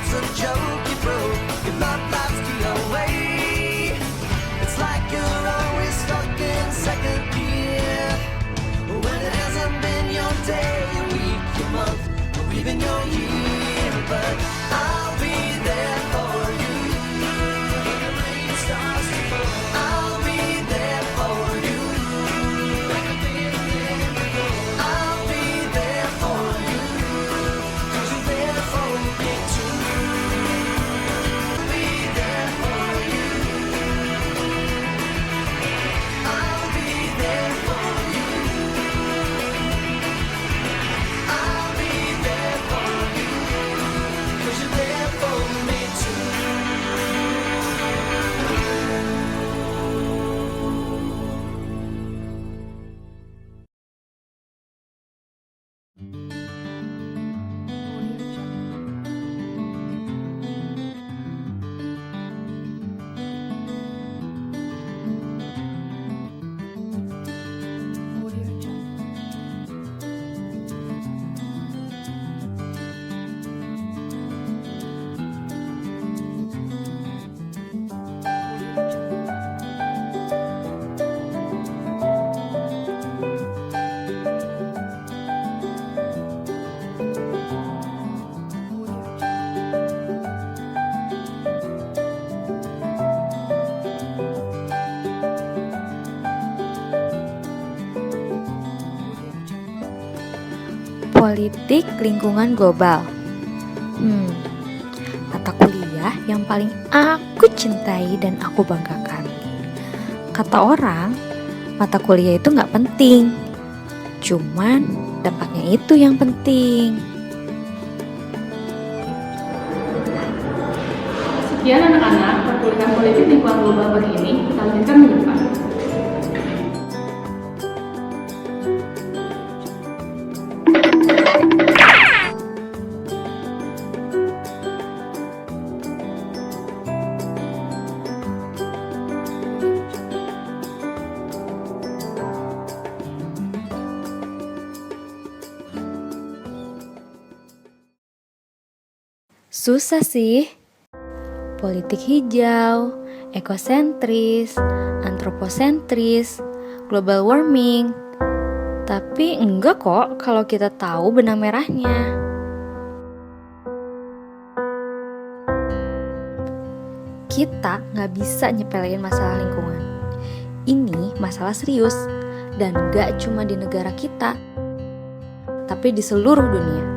love's a joke you broke, your love life's to your way. It's like you're always stuck in second gear, when it hasn't been your day, your week, your month, or even your year. But I'll be there for you when the rain starts to fall. I'll be there for you like I've been there before. I'll be there for you 'cause you're there for me too. I'll be there for you. I'll be there for you. I'll be there for you 'cause you're there for me too. Politik lingkungan global. Mata kuliah yang paling aku cintai dan aku banggakan. Kata orang, mata kuliah itu gak penting, cuman dampaknya itu yang penting. Sekian anak-anak, perkuliahan politik lingkungan global pagi ini kita lanjutkan minggu depan. Susah sih. Politik hijau, ekosentris, antroposentris, global warming. Tapi enggak kok kalau kita tahu benang merahnya. Kita nggak bisa nyepelein masalah lingkungan. Ini masalah serius dan nggak cuma di negara kita, tapi di seluruh dunia.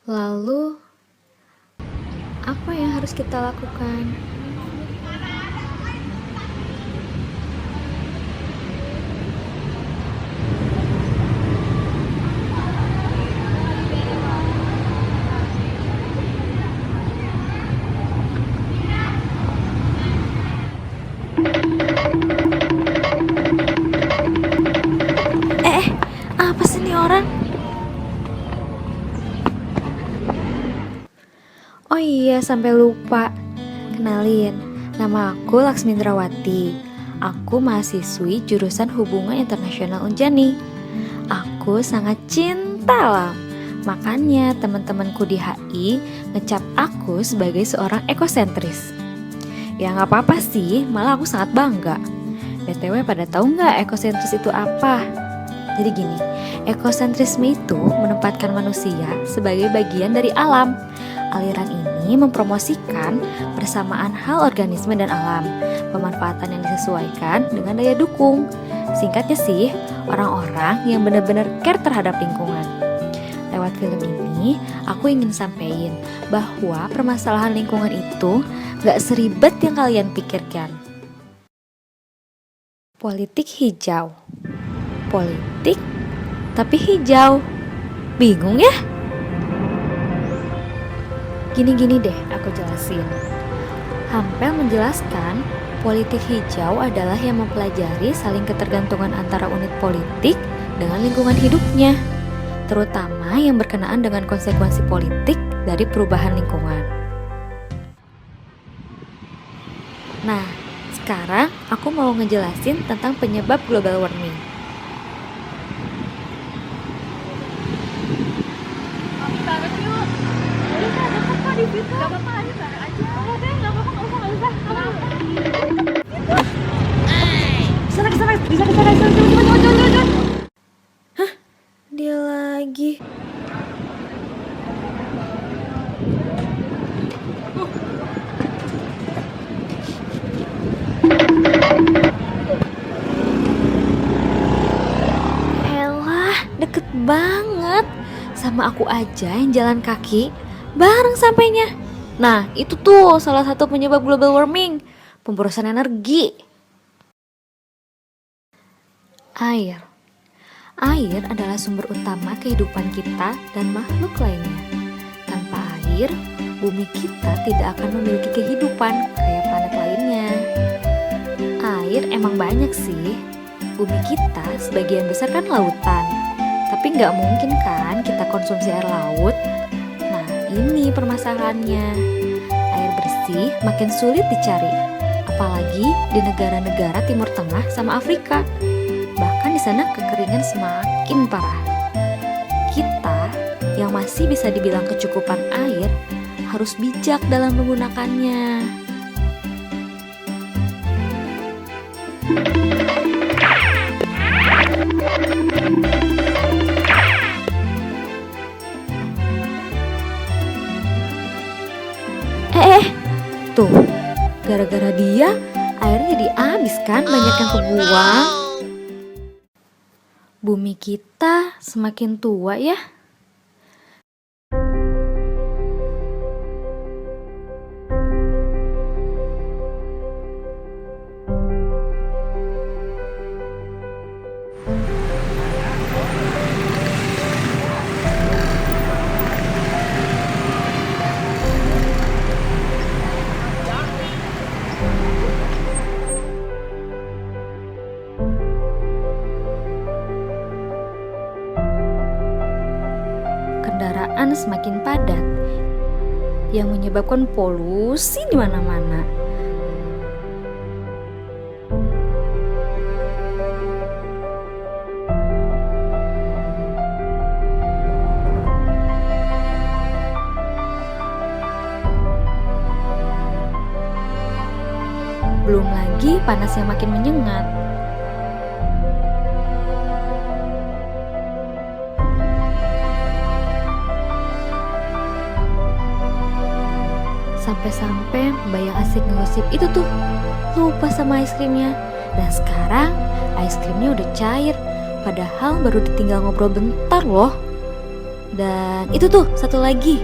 Lalu, apa yang harus kita lakukan? Apa sih nih orang? Oh iya, sampai lupa. Kenalin, nama aku Laksmi Indrawati. Aku mahasiswi jurusan Hubungan Internasional Unjani. Aku sangat cinta alam. Makanya teman-temanku di HI ngecap aku sebagai seorang ekosentris. Ya nggak apa-apa sih, malah aku sangat bangga. BTW pada tahu nggak ekosentris itu apa? Jadi gini, ekosentrisme itu menempatkan manusia sebagai bagian dari alam. Aliran ini mempromosikan persamaan hal organisme dan alam, pemanfaatan yang disesuaikan dengan daya dukung. Singkatnya sih, orang-orang yang benar-benar care terhadap lingkungan. Lewat film ini, aku ingin sampaikan bahwa permasalahan lingkungan itu gak seribet yang kalian pikirkan. Politik hijau. Politik, tapi hijau. Bingung ya? Gini-gini deh, aku jelasin. Hampel menjelaskan, politik hijau adalah yang mempelajari saling ketergantungan antara unit politik dengan lingkungan hidupnya. terutama yang berkenaan dengan konsekuensi politik dari perubahan lingkungan. Nah, sekarang aku mau ngejelasin tentang penyebab global warming. Dia lagi. Elah, deket banget. Sama aku aja yang jalan kaki, bareng sampainya. Nah, itu tuh salah satu penyebab global warming, pemborosan energi. Air. Air adalah sumber utama kehidupan kita dan makhluk lainnya. Tanpa air, bumi kita tidak akan memiliki kehidupan kayak planet lainnya. Air emang banyak sih. Bumi kita sebagian besar kan lautan. Tapi nggak mungkin kan kita konsumsi air laut. Nah, ini permasalahannya. Air bersih makin sulit dicari. Apalagi di negara-negara Timur Tengah sama Afrika. Bahkan di sana kekeringan semakin parah. Kita yang masih bisa dibilang kecukupan air harus bijak dalam menggunakannya. Tuh, gara-gara dia airnya jadi habis kan, banyak yang kebuang. Bumi kita semakin tua ya. Kendaraan semakin padat yang menyebabkan polusi di mana-mana. Belum lagi panas yang makin menyengat. Sampai-sampai Mbak yang asik ngegosip itu tuh lupa sama es krimnya. Dan sekarang es krimnya udah cair, padahal baru ditinggal ngobrol bentar loh. Dan itu tuh satu lagi,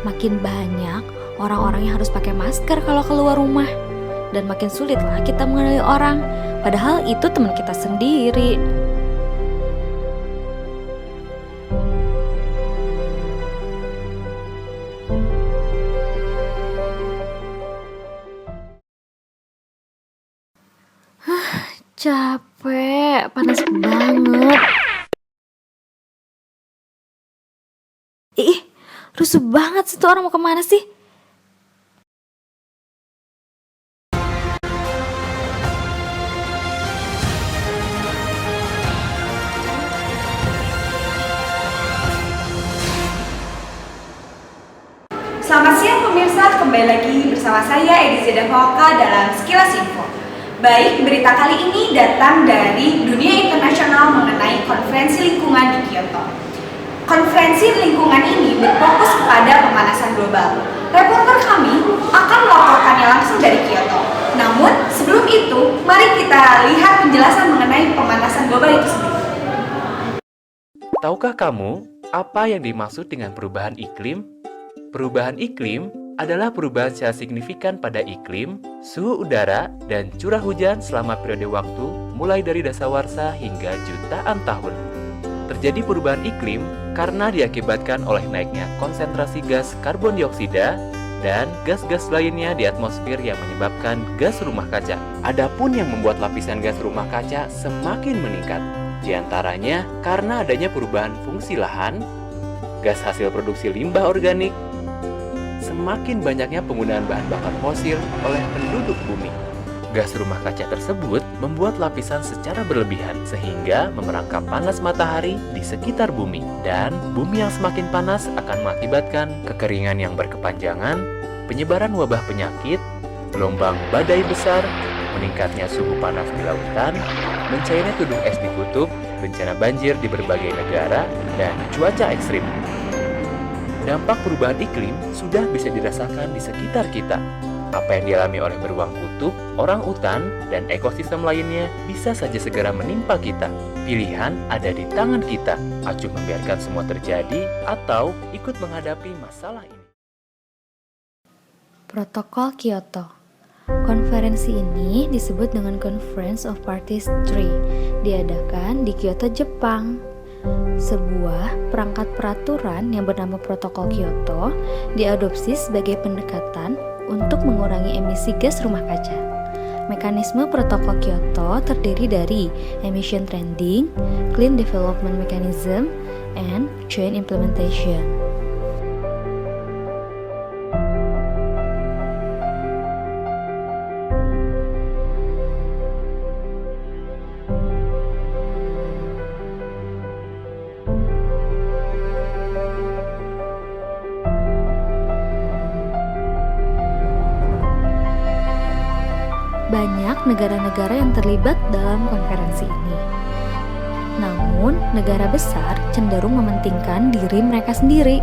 makin banyak orang-orang yang harus pakai masker kalau keluar rumah. Dan makin sulit lah kita mengenali orang, padahal itu teman kita sendiri. Capek, panas banget. Rusuh banget sih tuh orang, mau kemana sih? Selamat siang pemirsa, kembali lagi bersama saya Ediza Davoka dalam Sekilas Info. Baik, berita kali ini datang dari dunia internasional mengenai konferensi lingkungan di Kyoto. Konferensi lingkungan ini berfokus kepada pemanasan global. Reporter kami akan melaporkannya langsung dari Kyoto. Namun, sebelum itu, mari kita lihat penjelasan mengenai pemanasan global itu sendiri. Tahukah kamu apa yang dimaksud dengan perubahan iklim? Perubahan iklim adalah perubahan secara signifikan pada iklim, suhu udara, dan curah hujan selama periode waktu mulai dari dasawarsa hingga jutaan tahun. Terjadi perubahan iklim karena diakibatkan oleh naiknya konsentrasi gas karbon dioksida dan gas-gas lainnya di atmosfer yang menyebabkan gas rumah kaca. Adapun yang membuat lapisan gas rumah kaca semakin meningkat, Di antaranya karena adanya perubahan fungsi lahan, gas hasil produksi limbah organik, semakin banyaknya penggunaan bahan bakar fosil oleh penduduk bumi. Gas rumah kaca tersebut membuat lapisan secara berlebihan sehingga memerangkap panas matahari di sekitar bumi. Dan bumi yang semakin panas akan mengakibatkan kekeringan yang berkepanjangan, penyebaran wabah penyakit, gelombang badai besar, meningkatnya suhu panas di lautan, mencairnya tudung es di kutub, bencana banjir di berbagai negara, dan cuaca ekstrim. Dampak perubahan iklim sudah bisa dirasakan di sekitar kita. Apa yang dialami oleh beruang kutub, orang utan, dan ekosistem lainnya bisa saja segera menimpa kita. Pilihan ada di tangan kita, acuh membiarkan semua terjadi atau ikut menghadapi masalah ini. Protokol Kyoto. Konferensi ini disebut dengan Conference of Parties 3, diadakan di Kyoto, Jepang. Sebuah perangkat peraturan yang bernama Protokol Kyoto diadopsi sebagai pendekatan untuk mengurangi emisi gas rumah kaca. Mekanisme Protokol Kyoto terdiri dari Emission Trading, Clean Development Mechanism, and Joint Implementation. Banyak negara-negara yang terlibat dalam konferensi ini. Namun, negara besar cenderung mementingkan diri mereka sendiri.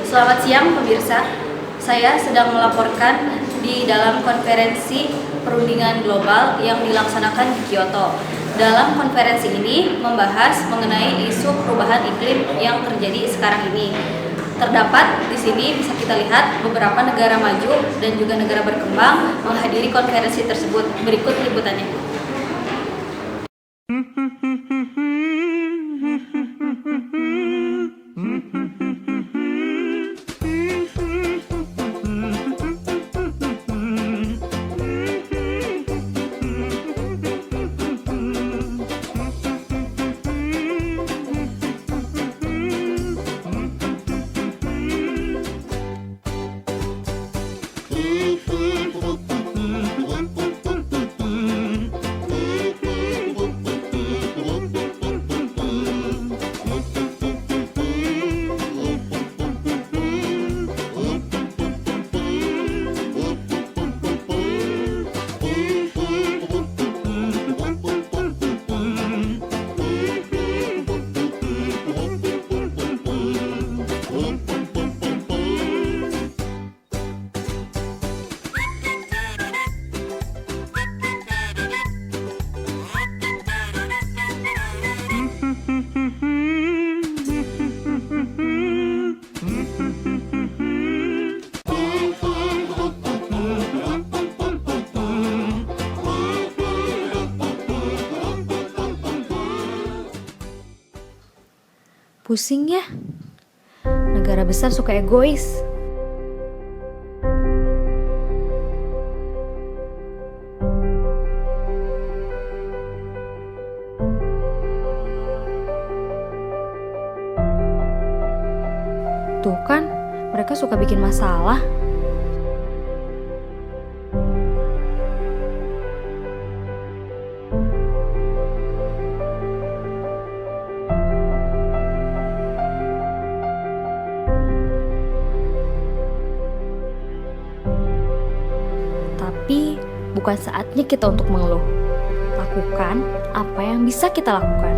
Selamat siang pemirsa, saya sedang melaporkan di dalam konferensi perundingan global yang dilaksanakan di Kyoto. Dalam konferensi ini membahas mengenai isu perubahan iklim yang terjadi sekarang ini. Terdapat di sini bisa kita lihat beberapa negara maju dan juga negara berkembang menghadiri konferensi tersebut. Berikut liputannya. Pusing ya, negara besar suka egois. Tuh kan, mereka suka bikin masalah. Tapi bukan saatnya kita untuk mengeluh. Lakukan apa yang bisa kita lakukan.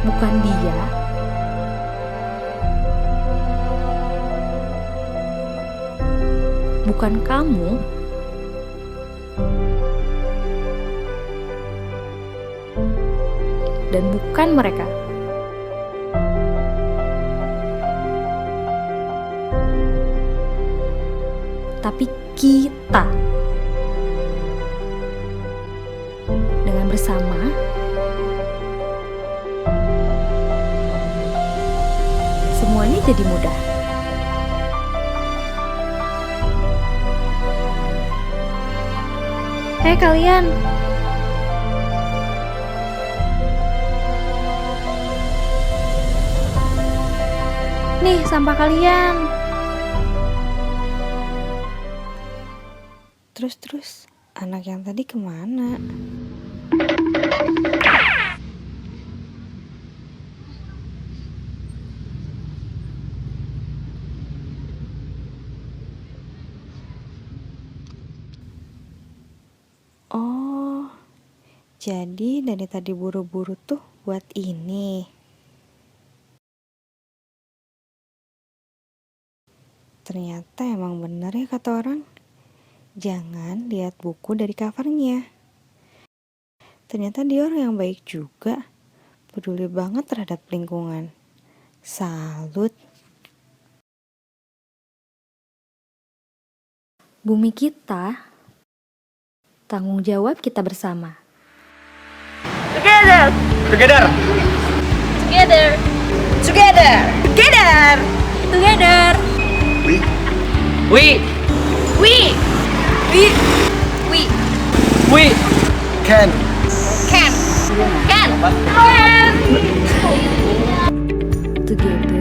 bukan dia. Bukan kamu. Dan bukan mereka. Tapi kita. Dengan bersama, semuanya jadi mudah. Hei kalian, nih sampah kalian. Terus anak yang tadi kemana? Oh, jadi dari tadi buru-buru tuh buat ini. Ternyata emang bener ya kata orang, jangan lihat buku dari covernya. Ternyata dia orang yang baik juga, peduli banget terhadap lingkungan. Salut. Bumi kita, tanggung jawab kita bersama. Together. Together. Together. Together. Together. We We. can. Can. Together.